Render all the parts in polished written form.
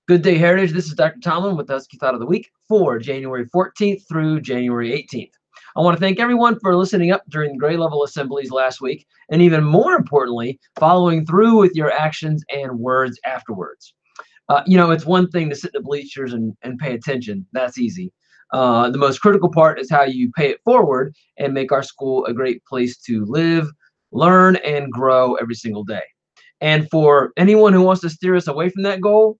Good day, Heritage. This is Dr. Tomlin with the Husky Thought of the Week for January 14th through January 18th. I want to thank everyone for listening up during the grade level assemblies last week, and even more importantly, following through with your actions and words afterwards. It's one thing to sit in the bleachers and pay attention. That's easy. The most critical part is how you pay it forward and make our school a great place to live, learn, and grow every single day. And for anyone who wants to steer us away from that goal,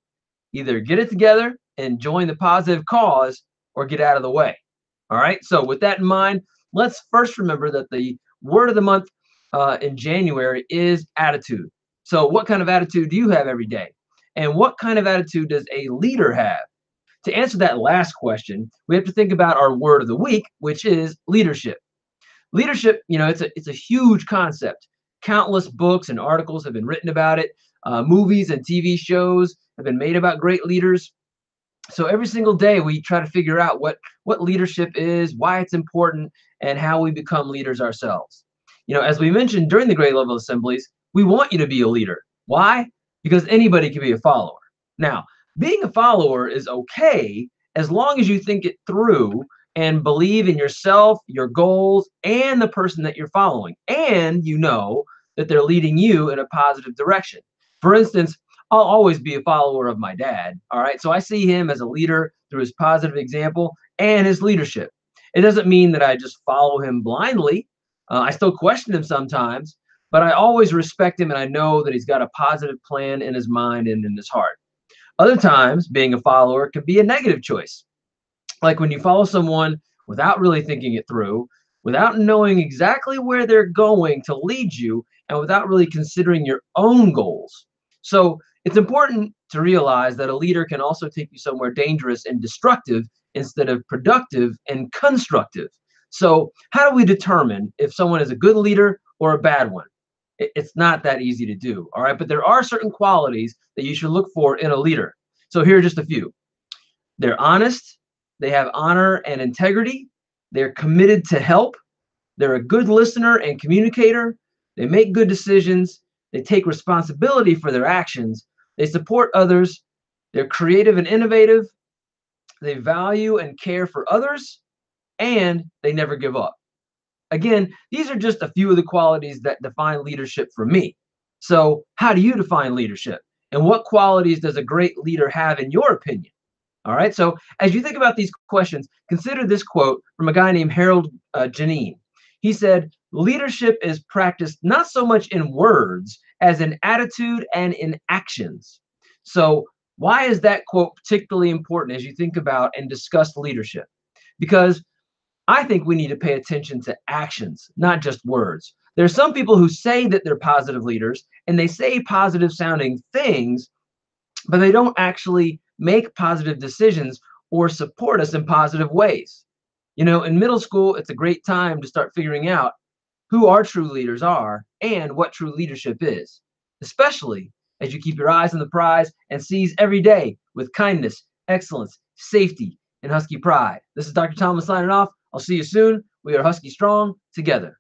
either get it together and join the positive cause or get out of the way. All right. So, with that in mind, let's first remember that the word of the month in January is attitude. So, what kind of attitude do you have every day? And what kind of attitude does a leader have? To answer that last question, we have to think about our word of the week, which is leadership. Leadership, it's a huge concept. Countless books and articles have been written about it. Movies and TV shows have been made about great leaders. So every single day we try to figure out what leadership is, why it's important, and how we become leaders ourselves. As we mentioned during the grade level assemblies, we want you to be a leader. Why? Because anybody can be a follower. Now, being a follower is okay as long as you think it through and believe in yourself, your goals, and the person that you're following, and you know that they're leading you in a positive direction. For instance, I'll always be a follower of my dad. All right. So I see him as a leader through his positive example and his leadership. It doesn't mean that I just follow him blindly. I still question him sometimes, but I always respect him and I know that he's got a positive plan in his mind and in his heart. Other times, being a follower can be a negative choice. Like when you follow someone without really thinking it through, without knowing exactly where they're going to lead you, and without really considering your own goals. So it's important to realize that a leader can also take you somewhere dangerous and destructive instead of productive and constructive. So, how do we determine if someone is a good leader or a bad one? It's not that easy to do, all right? But there are certain qualities that you should look for in a leader. So, here are just a few. They're honest, they have honor and integrity, they're committed to help, they're a good listener and communicator, they make good decisions, they take responsibility for their actions, they support others, they're creative and innovative, they value and care for others, and they never give up. Again, these are just a few of the qualities that define leadership for me. So, how do you define leadership? And what qualities does a great leader have in your opinion? All right. So, as you think about these questions, consider this quote from a guy named Harold Janine. He said, leadership is practiced not so much in words as in attitude and in actions. So, why is that quote particularly important as you think about and discuss leadership? Because I think we need to pay attention to actions, not just words. There are some people who say that they're positive leaders and they say positive sounding things, but they don't actually make positive decisions or support us in positive ways. In middle school, it's a great time to start figuring out who our true leaders are and what true leadership is, especially as you keep your eyes on the prize and seize every day with kindness, excellence, safety, and Husky pride. This is Dr. Thomas signing off. I'll see you soon. We are Husky Strong together.